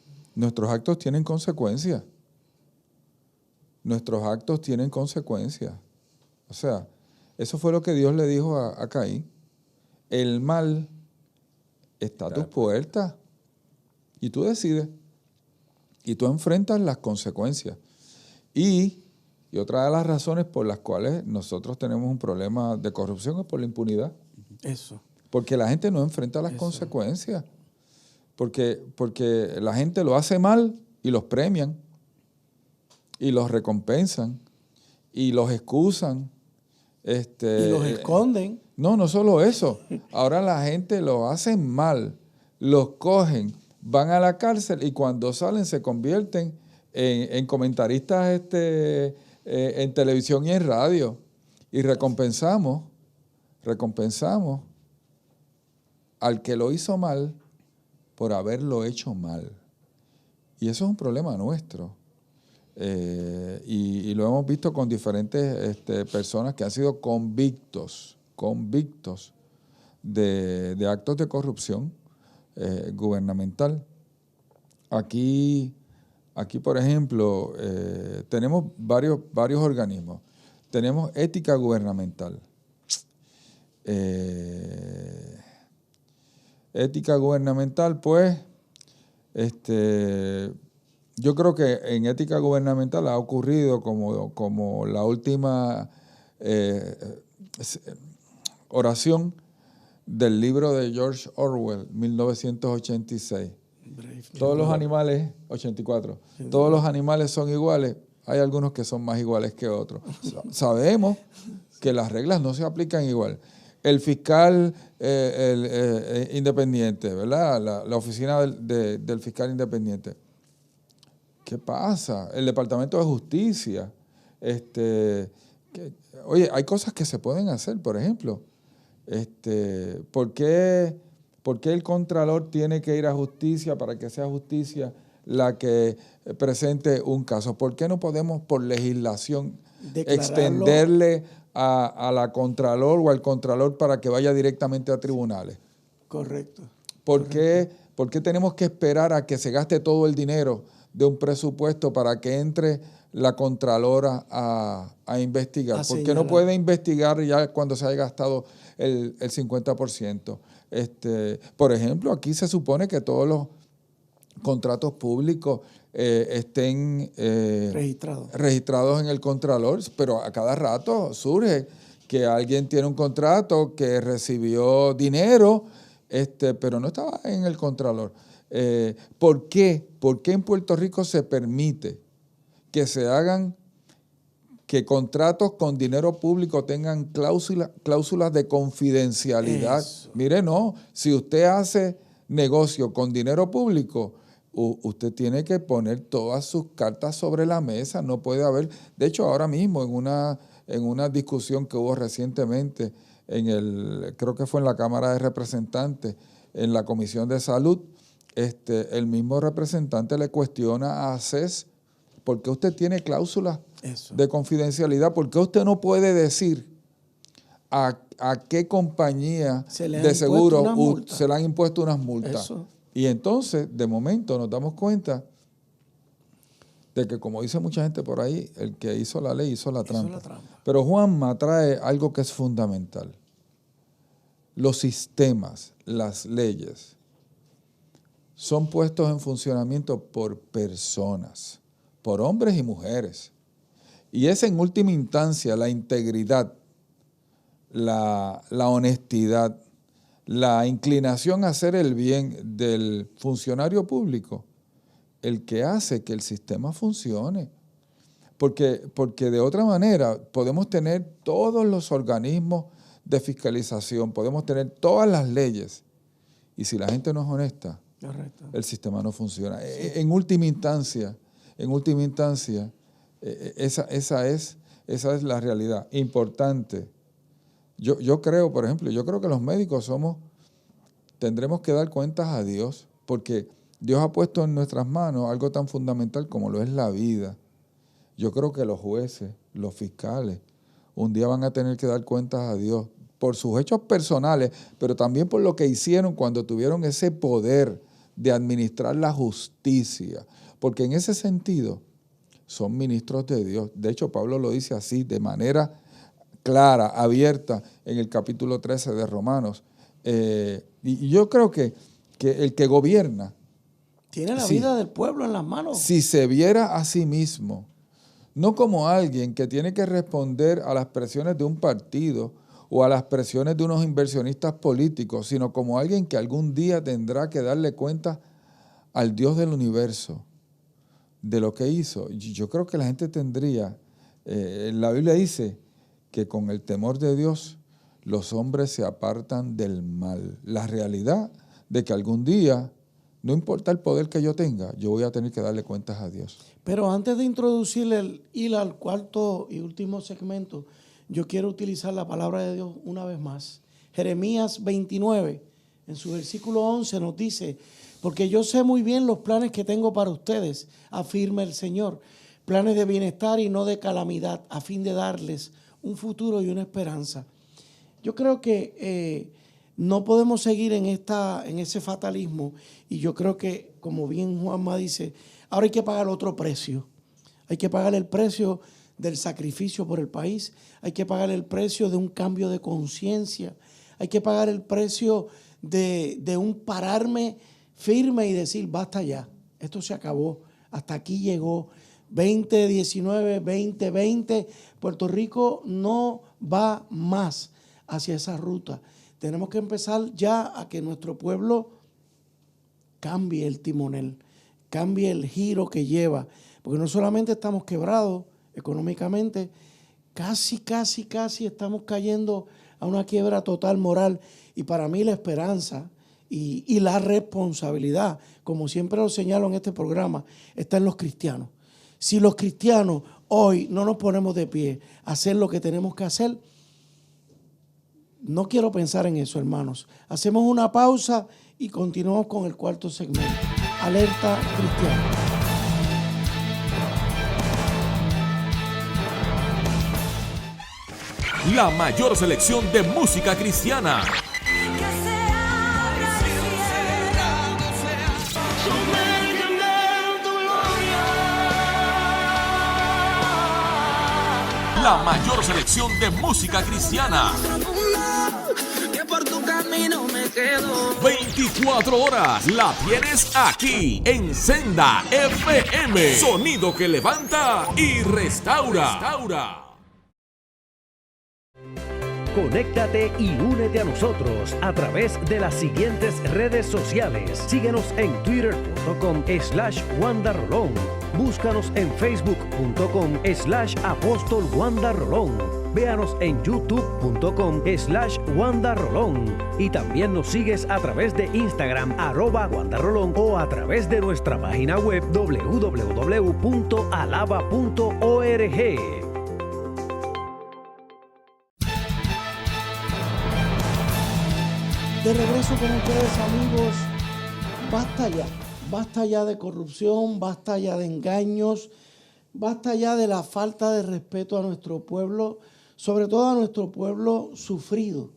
actos tienen consecuencias. Nuestros actos tienen consecuencias. O sea, eso fue lo que Dios le dijo a Caín. El mal está a tus puertas y tú decides. Y tú enfrentas las consecuencias. Y otra de las razones por las cuales nosotros tenemos un problema de corrupción es por la impunidad. Eso. Porque la gente no enfrenta las consecuencias. Porque la gente lo hace mal y los premian. Y los recompensan. Y los excusan. Y los esconden. No solo eso. Ahora la gente lo hace mal. Los cogen. Van a la cárcel y cuando salen se convierten en comentaristas en televisión y en radio. Y recompensamos al que lo hizo mal por haberlo hecho mal. Y eso es un problema nuestro. Y lo hemos visto con diferentes personas que han sido convictos de actos de corrupción gubernamental. Aquí, por ejemplo, tenemos varios organismos. Tenemos ética gubernamental. Ética gubernamental, pues, yo creo que en ética gubernamental ha ocurrido como la última oración del libro de George Orwell, 1986. Todos los animales, 84, todos los animales son iguales. Hay algunos que son más iguales que otros. Sabemos que las reglas no se aplican igual. El fiscal independiente, ¿verdad? La oficina del fiscal independiente. ¿Qué pasa? El Departamento de Justicia. Oye, hay cosas que se pueden hacer, por ejemplo. ¿Por qué el Contralor tiene que ir a justicia para que sea justicia la que presente un caso? ¿Por qué no podemos, por legislación, extenderle a la Contralor o al Contralor para que vaya directamente a tribunales? Correcto. ¿Por qué tenemos que esperar a que se gaste todo el dinero de un presupuesto para que entre la Contralora a investigar? ¿Por qué no puede investigar ya cuando se haya gastado el 50%? Por ejemplo, aquí se supone que todos los contratos públicos estén registrados en el Contralor, pero a cada rato surge que alguien tiene un contrato que recibió dinero, pero no estaba en el Contralor. ¿Por qué? ¿Por qué en Puerto Rico se permite que se hagan, que contratos con dinero público tengan cláusulas de confidencialidad? Eso. Mire, no, si usted hace negocio con dinero público, usted tiene que poner todas sus cartas sobre la mesa. No puede haber, de hecho ahora mismo en una discusión que hubo recientemente creo que fue en la Cámara de Representantes, en la Comisión de Salud, el mismo representante le cuestiona a CES por qué usted tiene cláusulas de confidencialidad, por qué usted no puede decir a qué compañía de seguro se le han impuesto unas multas. Eso. Y entonces, de momento, nos damos cuenta de que, como dice mucha gente por ahí, el que hizo la ley hizo la trampa. Pero Juanma trae algo que es fundamental. Los sistemas, las leyes, son puestos en funcionamiento por personas, por hombres y mujeres. Y es en última instancia la integridad, la honestidad, la inclinación a hacer el bien del funcionario público el que hace que el sistema funcione. Porque de otra manera podemos tener todos los organismos de fiscalización, podemos tener todas las leyes, y si la gente no es honesta, correcto, el sistema no funciona. Sí. En última instancia, esa es la realidad. Importante. Yo creo, por ejemplo, que los médicos tendremos que dar cuentas a Dios, porque Dios ha puesto en nuestras manos algo tan fundamental como lo es la vida. Yo creo que los jueces, los fiscales, un día van a tener que dar cuentas a Dios por sus hechos personales, pero también por lo que hicieron cuando tuvieron ese poder de administrar la justicia. Porque en ese sentido son ministros de Dios. De hecho, Pablo lo dice así, de manera clara, abierta, en el capítulo 13 de Romanos. Y yo creo que el que gobierna tiene la vida del pueblo en las manos. Si se viera a sí mismo, no como alguien que tiene que responder a las presiones de un partido o a las presiones de unos inversionistas políticos, sino como alguien que algún día tendrá que darle cuenta al Dios del universo de lo que hizo. Yo creo que la gente tendría, la Biblia dice que con el temor de Dios los hombres se apartan del mal. La realidad de que algún día, no importa el poder que yo tenga, yo voy a tener que darle cuentas a Dios. Pero antes de introducir el hilo al cuarto y último segmento, yo quiero utilizar la palabra de Dios una vez más. Jeremías 29, en su versículo 11 nos dice: porque yo sé muy bien los planes que tengo para ustedes, afirma el Señor, planes de bienestar y no de calamidad, a fin de darles un futuro y una esperanza. Yo creo que no podemos seguir en ese fatalismo, y yo creo que, como bien Juanma dice, ahora hay que pagar otro precio. Hay que pagar el precio del sacrificio por el país, hay que pagar el precio de un cambio de conciencia, hay que pagar el precio de un pararme firme y decir: basta ya, esto se acabó, hasta aquí llegó. 2019, 2020, Puerto Rico no va más hacia esa ruta. Tenemos que empezar ya a que nuestro pueblo cambie el timonel, cambie el giro que lleva, porque no solamente estamos quebrados económicamente, casi estamos cayendo a una quiebra total moral. Y para mí la esperanza y la responsabilidad, como siempre lo señalo en este programa, está en los cristianos. Si los cristianos hoy no nos ponemos de pie a hacer lo que tenemos que hacer, no quiero pensar en eso, hermanos. Hacemos una pausa y continuamos con el cuarto segmento. Alerta Cristiana. La mayor selección de música cristiana. La mayor selección de música cristiana. Que por tu camino me quedo. 24 horas la tienes aquí en Senda FM. Sonido que levanta y restaura. Conéctate y únete a nosotros a través de las siguientes redes sociales. Síguenos en twitter.com/WandaRolón. Búscanos en facebook.com/Apóstol Wanda Rolón. Véanos en youtube.com/Wanda Rolón. Y también nos sigues a través de Instagram @Wanda Rolón o a través de nuestra página web www.alaba.org. De regreso con ustedes, amigos. Basta ya de corrupción, basta ya de engaños, basta ya de la falta de respeto a nuestro pueblo, sobre todo a nuestro pueblo sufrido,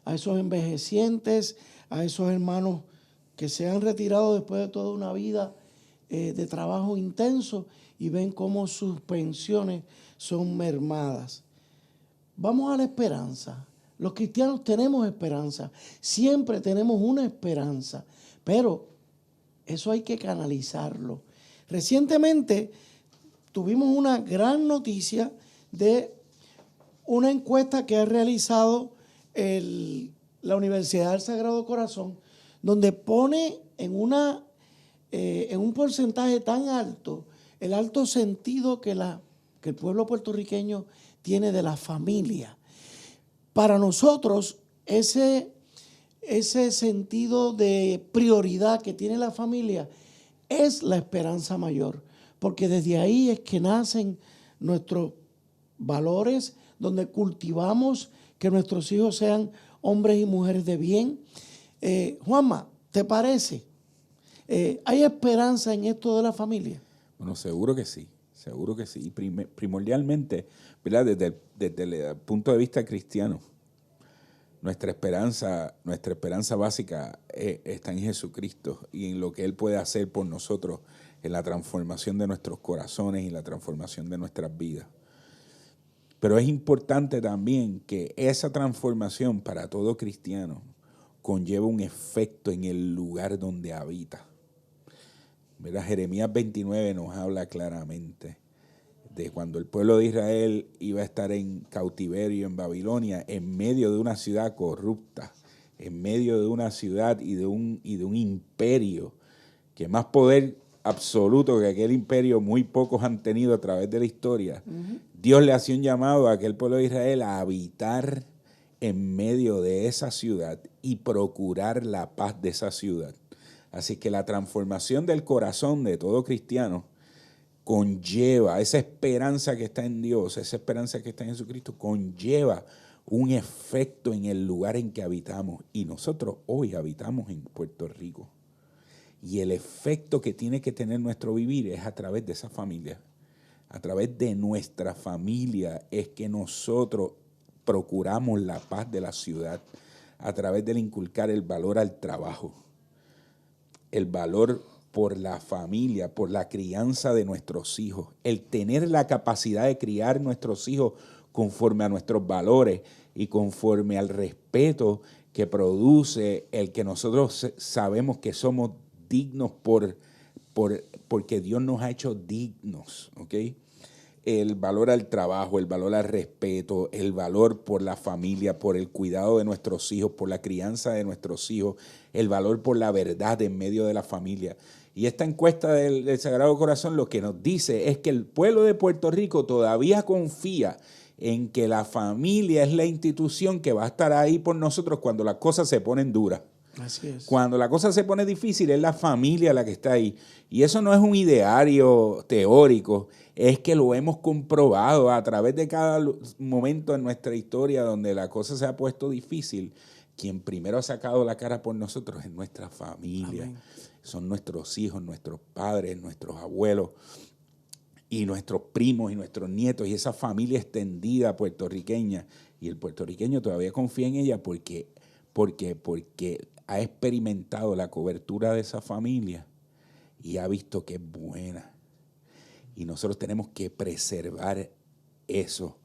a esos envejecientes, a esos hermanos que se han retirado después de toda una vida de trabajo intenso y ven cómo sus pensiones son mermadas. Vamos a la esperanza. Los cristianos tenemos esperanza, siempre tenemos una esperanza, pero eso hay que canalizarlo. Recientemente tuvimos una gran noticia de una encuesta que ha realizado la Universidad del Sagrado Corazón, donde pone en un porcentaje tan alto el alto sentido que el pueblo puertorriqueño tiene de la familia. Para nosotros, ese sentido de prioridad que tiene la familia es la esperanza mayor, porque desde ahí es que nacen nuestros valores, donde cultivamos que nuestros hijos sean hombres y mujeres de bien. Juanma, ¿te parece? ¿Hay esperanza en esto de la familia? Bueno, seguro que sí. Y primordialmente, ¿verdad? Desde el punto de vista cristiano, nuestra esperanza básica está en Jesucristo y en lo que Él puede hacer por nosotros en la transformación de nuestros corazones y la transformación de nuestras vidas. Pero es importante también que esa transformación para todo cristiano conlleva un efecto en el lugar donde habita. ¿Verdad? Jeremías 29 nos habla claramente de cuando el pueblo de Israel iba a estar en cautiverio en Babilonia, en medio de una ciudad corrupta, en medio de una ciudad y de un imperio que más poder absoluto que aquel imperio muy pocos han tenido a través de la historia. Dios le hacía un llamado a aquel pueblo de Israel a habitar en medio de esa ciudad y procurar la paz de esa ciudad. Así que la transformación del corazón de todo cristiano conlleva esa esperanza que está en Dios, esa esperanza que está en Jesucristo, conlleva un efecto en el lugar en que habitamos. Y nosotros hoy habitamos en Puerto Rico. Y el efecto que tiene que tener nuestro vivir es a través de esa familia. A través de nuestra familia es que nosotros procuramos la paz de la ciudad, a través de inculcar el valor al trabajo, el valor por la familia, por la crianza de nuestros hijos, el tener la capacidad de criar nuestros hijos conforme a nuestros valores y conforme al respeto que produce el que nosotros sabemos que somos dignos porque Dios nos ha hecho dignos, ¿ok? El valor al trabajo, el valor al respeto, el valor por la familia, por el cuidado de nuestros hijos, por la crianza de nuestros hijos, el valor por la verdad en medio de la familia. Y esta encuesta del Sagrado Corazón lo que nos dice es que el pueblo de Puerto Rico todavía confía en que la familia es la institución que va a estar ahí por nosotros cuando las cosas se ponen duras. Así es. Cuando la cosa se pone difícil es la familia la que está ahí. Y eso no es un ideario teórico, es que lo hemos comprobado a través de cada momento en nuestra historia donde la cosa se ha puesto difícil. Quien primero ha sacado la cara por nosotros es nuestra familia. Amén. Son nuestros hijos, nuestros padres, nuestros abuelos y nuestros primos y nuestros nietos y esa familia extendida puertorriqueña. Y el puertorriqueño todavía confía en ella porque ha experimentado la cobertura de esa familia y ha visto que es buena. Y nosotros tenemos que preservar eso.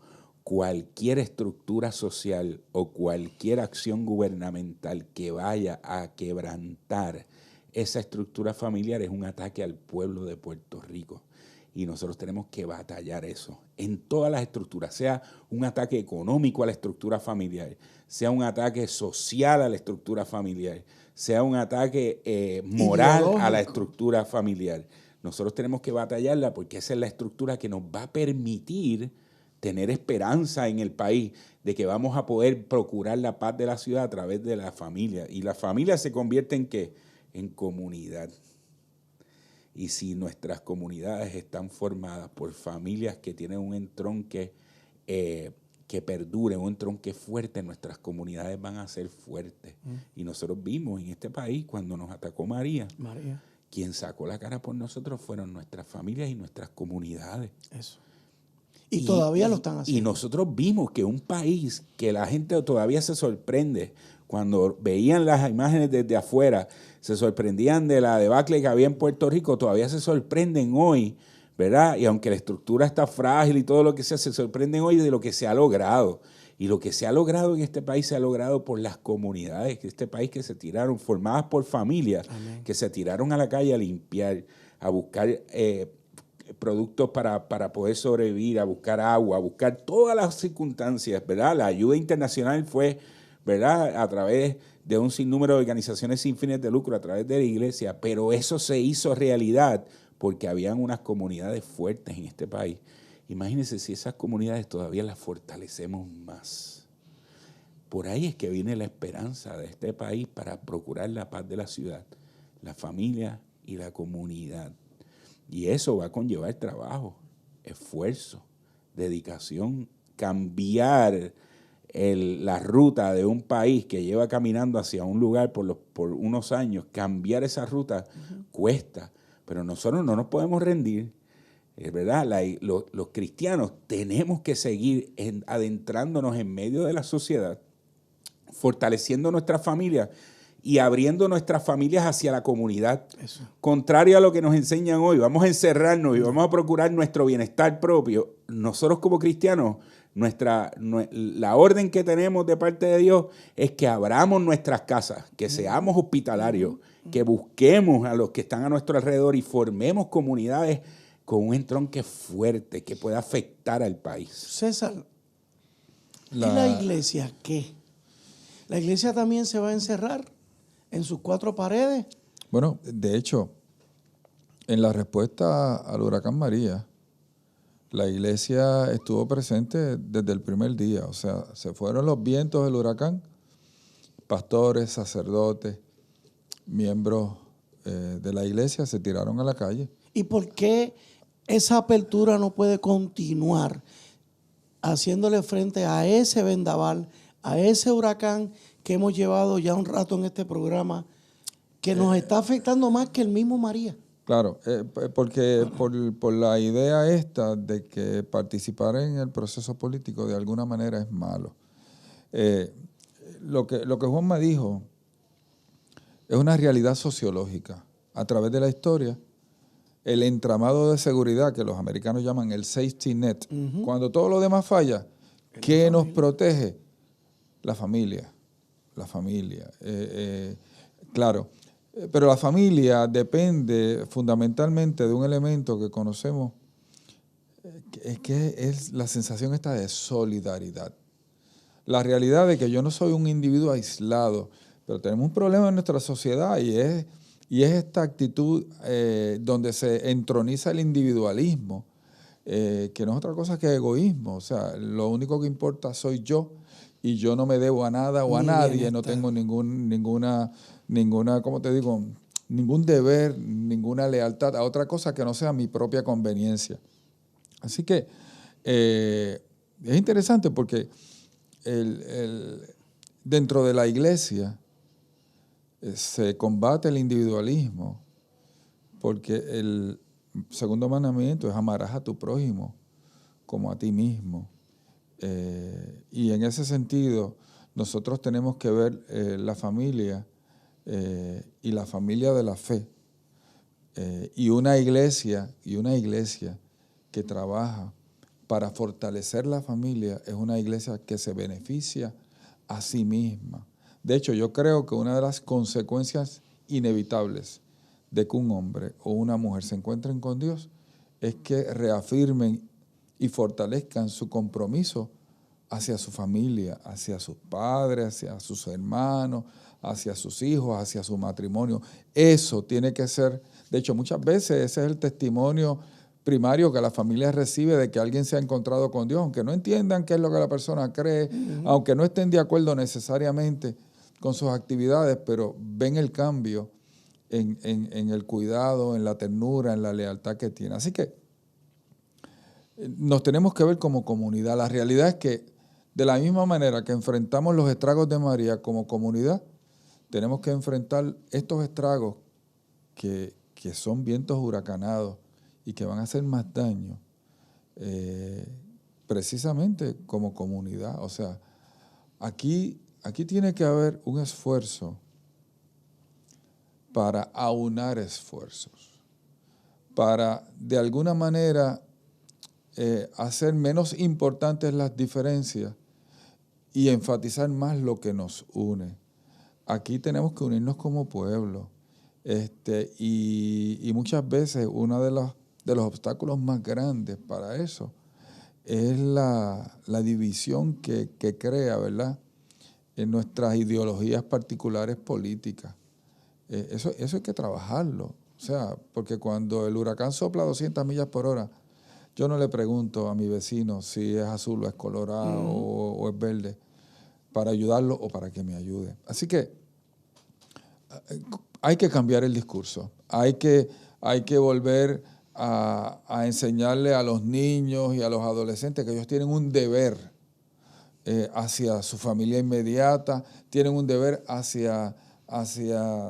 Cualquier estructura social o cualquier acción gubernamental que vaya a quebrantar esa estructura familiar es un ataque al pueblo de Puerto Rico. Y nosotros tenemos que batallar eso en todas las estructuras, sea un ataque económico a la estructura familiar, sea un ataque social a la estructura familiar, sea un ataque moral a la estructura familiar. Nosotros tenemos que batallarla porque esa es la estructura que nos va a permitir tener esperanza en el país de que vamos a poder procurar la paz de la ciudad a través de la familia. Y la familia se convierte en ¿qué? En comunidad. Y si nuestras comunidades están formadas por familias que tienen un entronque que perdure, un entronque fuerte, nuestras comunidades van a ser fuertes. Y nosotros vimos en este país cuando nos atacó María, quien sacó la cara por nosotros fueron nuestras familias y nuestras comunidades. Eso. Y todavía lo están haciendo. Y nosotros vimos que un país que la gente todavía se sorprende cuando veían las imágenes desde afuera, se sorprendían de la debacle que había en Puerto Rico, todavía se sorprenden hoy, ¿verdad? Y aunque la estructura está frágil y todo lo que sea, se sorprenden hoy de lo que se ha logrado. Y lo que se ha logrado en este país se ha logrado por las comunidades, que este país que se tiraron, formadas por familias, que se tiraron a la calle a limpiar, a buscar productos para poder sobrevivir, a buscar agua, a buscar todas las circunstancias, ¿verdad? La ayuda internacional fue, ¿verdad?, a través de un sinnúmero de organizaciones sin fines de lucro, a través de la iglesia, pero eso se hizo realidad porque habían unas comunidades fuertes en este país. Imagínense si esas comunidades todavía las fortalecemos más. Por ahí es que viene la esperanza de este país para procurar la paz de la ciudad, la familia y la comunidad. Y eso va a conllevar trabajo, esfuerzo, dedicación, cambiar la ruta de un país que lleva caminando hacia un lugar por unos años. Cambiar esa ruta cuesta, pero nosotros no nos podemos rendir. Es verdad, los cristianos tenemos que seguir adentrándonos en medio de la sociedad, fortaleciendo nuestras familias y abriendo nuestras familias hacia la comunidad. Eso. Contrario a lo que nos enseñan hoy, vamos a encerrarnos y vamos a procurar nuestro bienestar propio. Nosotros como cristianos, la orden que tenemos de parte de Dios es que abramos nuestras casas, que seamos hospitalarios, que busquemos a los que están a nuestro alrededor y formemos comunidades con un entronque fuerte que pueda afectar al país. César, ¿y la iglesia qué? ¿La iglesia también se va a encerrar en sus 4 paredes? Bueno, de hecho, en la respuesta al huracán María, la iglesia estuvo presente desde el primer día. O sea, se fueron los vientos del huracán, pastores, sacerdotes, miembros de la iglesia se tiraron a la calle. ¿Y por qué esa apertura no puede continuar haciéndole frente a ese vendaval, a ese huracán que hemos llevado ya un rato en este programa, que nos está afectando más que el mismo María? Claro, porque por la idea esta de que participar en el proceso político de alguna manera es malo. Lo que Juan me dijo es una realidad sociológica. A través de la historia, el entramado de seguridad que los americanos llaman el safety net, cuando todo lo demás falla, ¿qué nos protege? La familia. La familia. Claro. Pero la familia depende fundamentalmente de un elemento que conocemos, que es la sensación esta de solidaridad. La realidad de que yo no soy un individuo aislado, pero tenemos un problema en nuestra sociedad y es esta actitud donde se entroniza el individualismo, que no es otra cosa que egoísmo. O sea, lo único que importa soy yo y yo no me debo a nada o a nadie, no tengo ninguna, ¿cómo te digo? Ningún deber, ninguna lealtad a otra cosa que no sea mi propia conveniencia. Así que es interesante porque dentro de la iglesia se combate el individualismo, porque el segundo mandamiento es amarás a tu prójimo como a ti mismo. Y en ese sentido, nosotros tenemos que ver la familia y la familia de la fe. Y una iglesia que trabaja para fortalecer la familia es una iglesia que se beneficia a sí misma. De hecho, yo creo que una de las consecuencias inevitables de que un hombre o una mujer se encuentren con Dios es que reafirmen y fortalezcan su compromiso hacia su familia, hacia sus padres, hacia sus hermanos, hacia sus hijos, hacia su matrimonio. Eso tiene que ser, de hecho, muchas veces ese es el testimonio primario que la familia recibe de que alguien se ha encontrado con Dios, aunque no entiendan qué es lo que la persona cree, aunque no estén de acuerdo necesariamente con sus actividades, pero ven el cambio en el cuidado, en la ternura, en la lealtad que tiene. Así que nos tenemos que ver como comunidad. La realidad es que de la misma manera que enfrentamos los estragos de María como comunidad, tenemos que enfrentar estos estragos que son vientos huracanados y que van a hacer más daño precisamente como comunidad. O sea, aquí tiene que haber un esfuerzo para aunar esfuerzos, para de alguna manera hacer menos importantes las diferencias y enfatizar más lo que nos une. Aquí tenemos que unirnos como pueblo. Y muchas veces una de las de los obstáculos más grandes para eso es la división que crea, ¿verdad?, en nuestras ideologías particulares políticas. Eso hay que trabajarlo. O sea, porque cuando el huracán sopla 200 millas por hora, yo no le pregunto a mi vecino si es azul o es colorado o es verde para ayudarlo o para que me ayude. Así que hay que cambiar el discurso. Hay que volver a enseñarle a los niños y a los adolescentes que ellos tienen un deber hacia su familia inmediata, tienen un deber hacia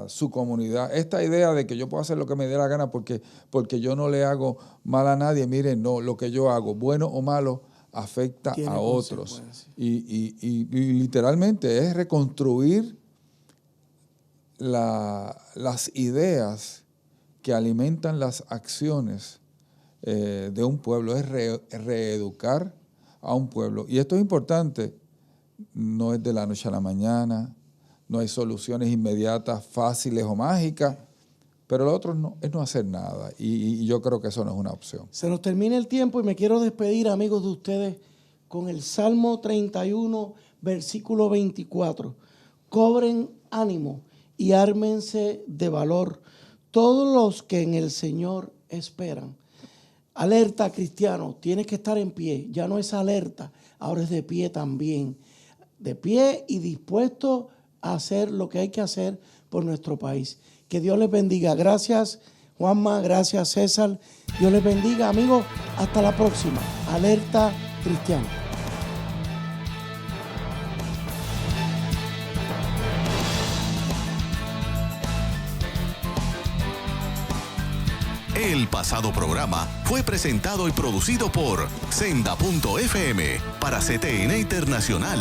su comunidad. Esta idea de que yo puedo hacer lo que me dé la gana porque yo no le hago mal a nadie, miren, no, lo que yo hago, bueno o malo, afecta a otros. Y literalmente es reconstruir las ideas que alimentan las acciones de un pueblo, es reeducar a un pueblo. Y esto es importante, no es de la noche a la mañana, no hay soluciones inmediatas, fáciles o mágicas, pero lo otro es no hacer nada. Y yo creo que eso no es una opción. Se nos termina el tiempo y me quiero despedir, amigos, de ustedes con el Salmo 31, versículo 24. Cobren ánimo y ármense de valor todos los que en el Señor esperan. Alerta, cristiano, tienes que estar en pie. Ya no es alerta, ahora es de pie también. De pie y dispuesto a hacer lo que hay que hacer por nuestro país. Que Dios les bendiga. Gracias, Juanma. Gracias, César. Dios les bendiga, amigos. Hasta la próxima. Alerta, cristiano. El pasado programa fue presentado y producido por Senda.fm para CTN Internacional.